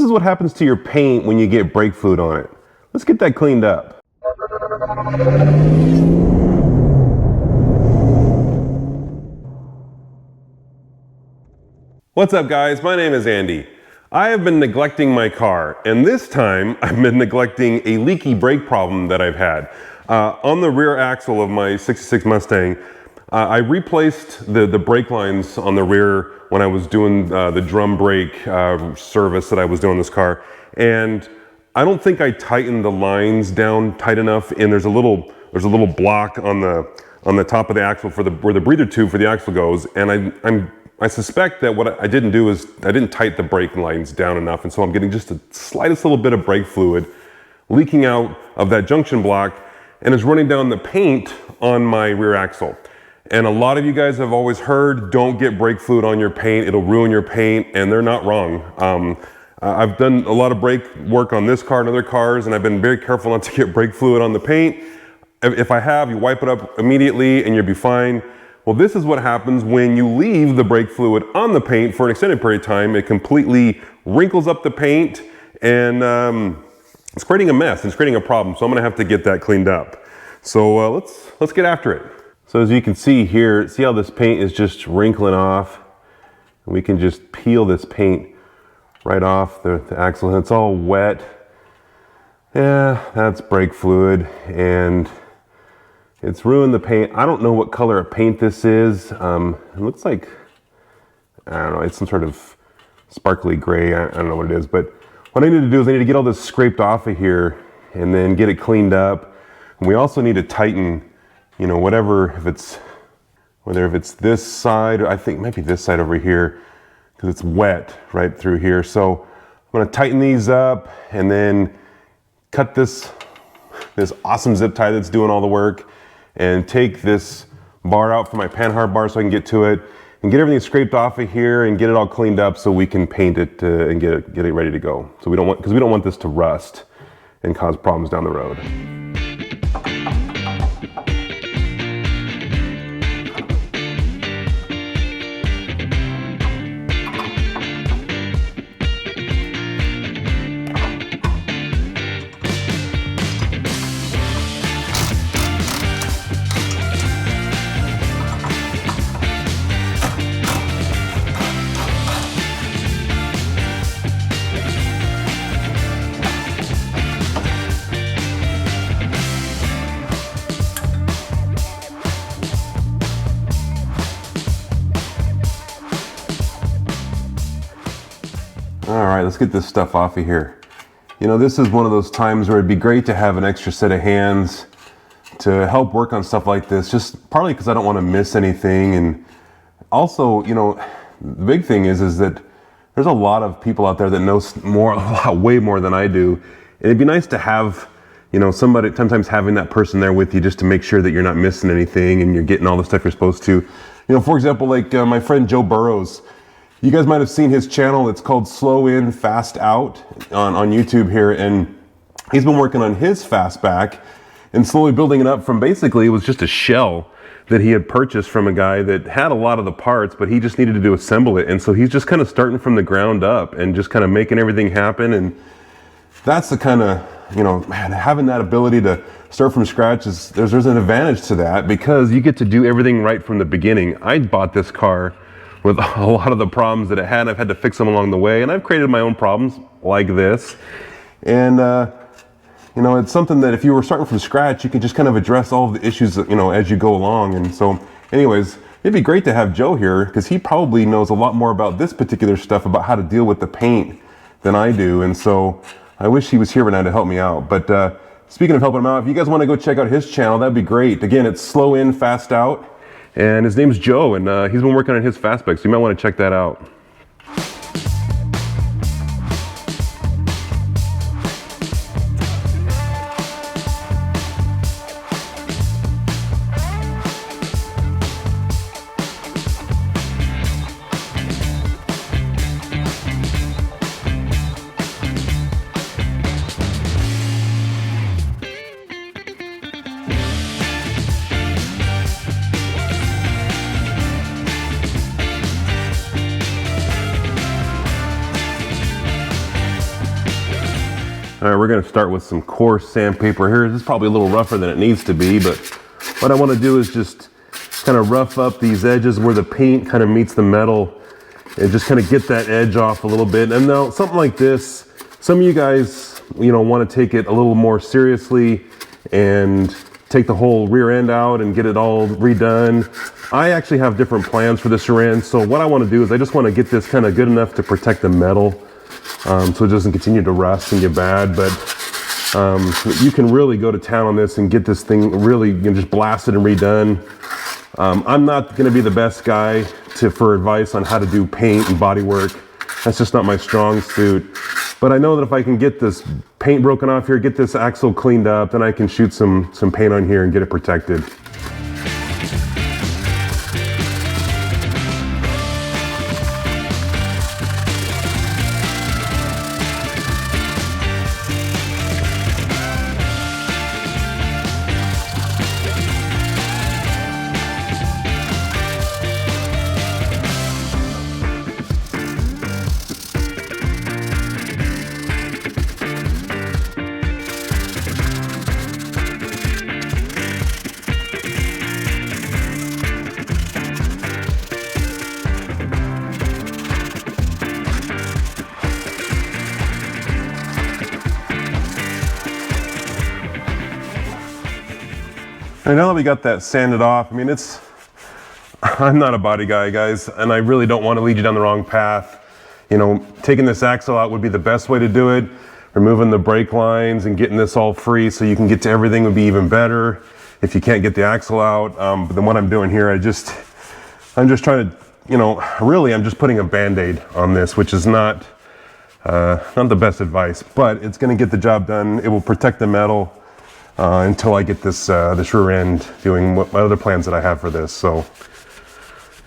this is what happens to your paint when you get brake fluid on it. Let's get that cleaned up. What's up guys, my name is Andy. I have been neglecting my car, and this time I've been neglecting a leaky brake problem that I've had. On the rear axle of my 66 Mustang, I replaced the brake lines on the rear when I was doing the drum brake service that I was doing this car, and I don't think I tightened the lines down tight enough, and there's a little block on the top of the axle for where the breather tube for the axle goes, and I suspect that what I didn't do is I didn't tighten the brake lines down enough, and so I'm getting just the slightest little bit of brake fluid leaking out of that junction block, and it's running down the paint on my rear axle. And a lot of you guys have always heard, don't get brake fluid on your paint, it'll ruin your paint, and they're not wrong. I've done a lot of brake work on this car and other cars, and I've been very careful not to get brake fluid on the paint. If I have, you wipe it up immediately and you'll be fine. Well, this is what happens when you leave the brake fluid on the paint for an extended period of time. It completely wrinkles up the paint, and it's creating a mess, it's creating a problem. So I'm gonna have to get that cleaned up. So let's get after it. So as you can see here, see how this paint is just wrinkling off? We can just peel this paint right off the axle, and it's all wet. Yeah, that's brake fluid, and it's ruined the paint. I don't know what color of paint this is. It looks like, I don't know, it's some sort of sparkly gray. I don't know what it is, but what I need to do is I need to get all this scraped off of here and then get it cleaned up. And we also need to tighten, you know, whatever, whether if it's this side, I think maybe this side over here, because it's wet right through here. So I'm gonna tighten these up and then cut this awesome zip tie that's doing all the work, and take this bar out for my panhard bar so I can get to it and get everything scraped off of here and get it all cleaned up so we can paint it and get it ready to go. So because we don't want this to rust and cause problems down the road. All right, let's get this stuff off of here. You know, this is one of those times where it'd be great to have an extra set of hands to help work on stuff like this, just partly because I don't want to miss anything. And also, you know, the big thing is that there's a lot of people out there that know way more than I do. And it'd be nice to have, you know, somebody, sometimes having that person there with you just to make sure that you're not missing anything and you're getting all the stuff you're supposed to. You know, for example, like my friend Joe Burrows. You guys might have seen his channel. It's called Slow In, Fast Out on YouTube here. And he's been working on his Fastback and slowly building it up from basically, it was just a shell that he had purchased from a guy that had a lot of the parts, but he just needed to assemble it. And so he's just kind of starting from the ground up and just kind of making everything happen. And that's the kind of, you know, man, having that ability to start from scratch there's an advantage to that because you get to do everything right from the beginning. I bought this car with a lot of the problems that it had. I've had to fix them along the way, and I've created my own problems like this. And you know, it's something that if you were starting from scratch, you can just kind of address all of the issues, you know, as you go along. And so anyways, it'd be great to have Joe here because he probably knows a lot more about this particular stuff, about how to deal with the paint, than I do. And so I wish he was here right now to help me out. But speaking of helping him out, if you guys want to go check out his channel, that'd be great. Again, it's Slow In, Fast Out. And his name's Joe, and he's been working on his Fastback, so you might want to check that out. All right, we're gonna start with some coarse sandpaper here. This is probably a little rougher than it needs to be, but what I wanna do is just kind of rough up these edges where the paint kind of meets the metal and just kind of get that edge off a little bit. And now something like this, some of you guys, you know, want to take it a little more seriously and take the whole rear end out and get it all redone. I actually have different plans for this rear end. So what I want to do is I just want to get this kind of good enough to protect the metal so it doesn't continue to rust and get bad. But you can really go to town on this and get this thing really, you know, just blasted and redone. I'm not going to be the best guy for advice on how to do paint and body work. That's just not my strong suit. But I know that if I can get this paint broken off here, get this axle cleaned up, then I can shoot some paint on here and get it protected. And now that we got that sanded off, I mean, I'm not a body guy, guys, and I really don't want to lead you down the wrong path. You know, taking this axle out would be the best way to do it. Removing the brake lines and getting this all free so you can get to everything would be even better if you can't get the axle out. But then what I'm doing here, I'm just trying to, you know, really I'm just putting a Band-Aid on this, which is not the best advice, but it's going to get the job done. It will protect the metal until I get this rear end doing my other plans that I have for this. So,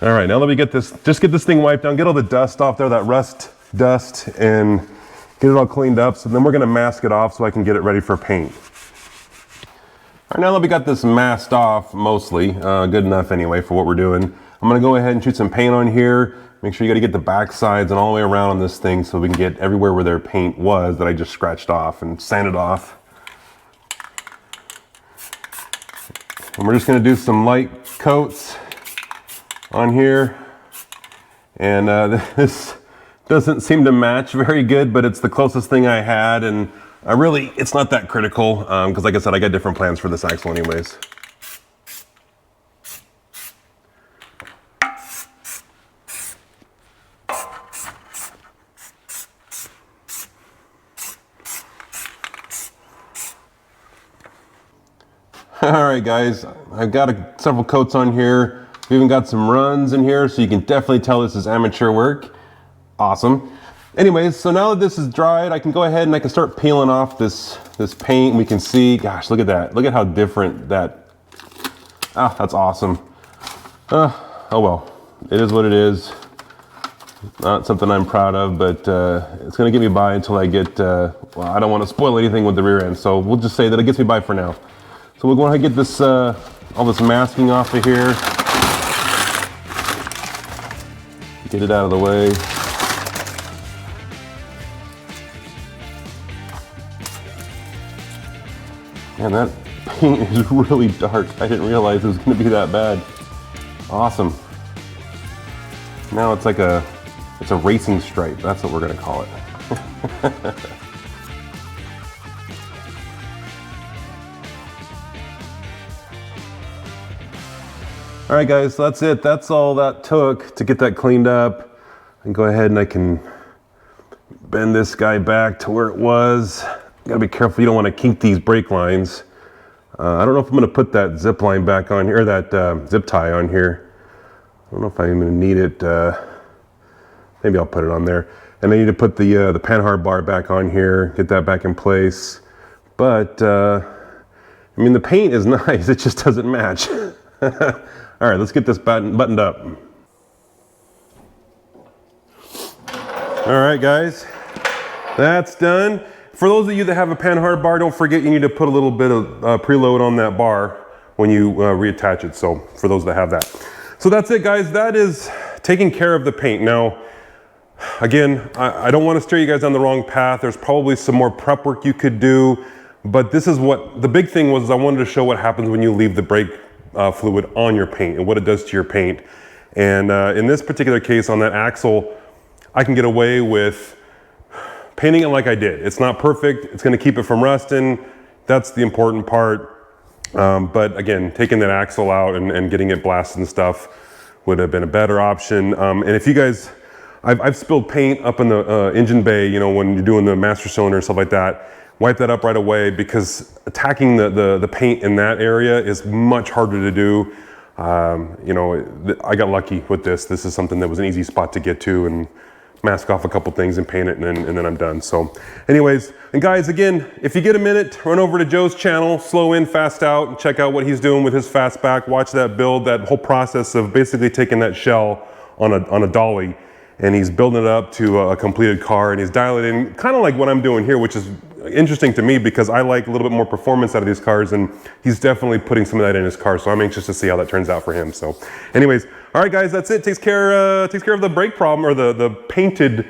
all right, now let me get this thing wiped down, get all the dust off there, that rust dust, and get it all cleaned up. So then we're gonna mask it off so I can get it ready for paint. All right, now that we got this masked off mostly, good enough anyway for what we're doing, I'm gonna go ahead and shoot some paint on here. Make sure you gotta get the back sides and all the way around on this thing so we can get everywhere where their paint was that I just scratched off and sanded off. And we're just going to do some light coats on here. And this doesn't seem to match very good, but it's the closest thing I had. And it's not that critical because like I said, I got different plans for this axle anyways. All right, guys, I've got several coats on here. We even got some runs in here, so you can definitely tell this is amateur work. Awesome. Anyways, so now that this is dried, I can go ahead and I can start peeling off this paint. We can see, gosh, look at that. Look at how different that, that's awesome. Oh well, it is what it is. Not something I'm proud of, but it's gonna get me by until I get, well, I don't want to spoil anything with the rear end, so we'll just say that it gets me by for now. So we'll go ahead and get this, all this masking off of here. Get it out of the way. Man, that paint is really dark. I didn't realize it was going to be that bad. Awesome. Now it's like it's a racing stripe. That's what we're going to call it. All right, guys, so that's it. That's all that took to get that cleaned up. I can go ahead and I can bend this guy back to where it was. You gotta be careful, you don't want to kink these brake lines. I don't know if I'm gonna put that zip line back on here, or that zip tie on here. I don't know if I'm gonna need it. Maybe I'll put it on there. And I need to put the panhard bar back on here, get that back in place. But, I mean, the paint is nice, it just doesn't match. All right, let's get this buttoned up. All right, guys, that's done. For those of you that have a panhard bar, don't forget you need to put a little bit of preload on that bar when you reattach it. So for those that have that. So that's it, guys. That is taking care of the paint. Now, Again, I don't want to steer you guys down the wrong path. There's probably some more prep work you could do, but this is what the big thing was. I wanted to show what happens when you leave the brake fluid on your paint and what it does to your paint. And in this particular case on that axle, I can get away with painting it like I did. It's not perfect. It's going to keep it from rusting. That's the important part. But again, taking that axle out and getting it blasted and stuff would have been a better option. And if you guys, I've spilled paint up in the engine bay, you know, when you're doing the master cylinder and stuff like that. Wipe that up right away, because attacking the paint in that area is much harder to do. You know, I got lucky with this. This is something that was an easy spot to get to and mask off a couple things and paint it, and then I'm done. So anyways, and guys, again, if you get a minute, run over to Joe's channel, Slow In, Fast Out, and check out what he's doing with his Fastback. Watch that build, that whole process of basically taking that shell on a dolly, and he's building it up to a completed car, and he's dialing it in, kind of like what I'm doing here, which is interesting to me because I like a little bit more performance out of these cars, and he's definitely putting some of that in his car, so I'm anxious to see how that turns out for him. So anyways, all right guys, that's it. Takes care of the brake problem, or the painted,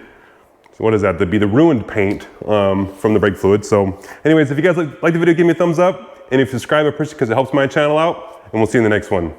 what is that? That'd be the ruined paint from the brake fluid. So anyways, if you guys like the video, give me a thumbs up, and if you subscribe, I appreciate it because it helps my channel out, and we'll see you in the next one.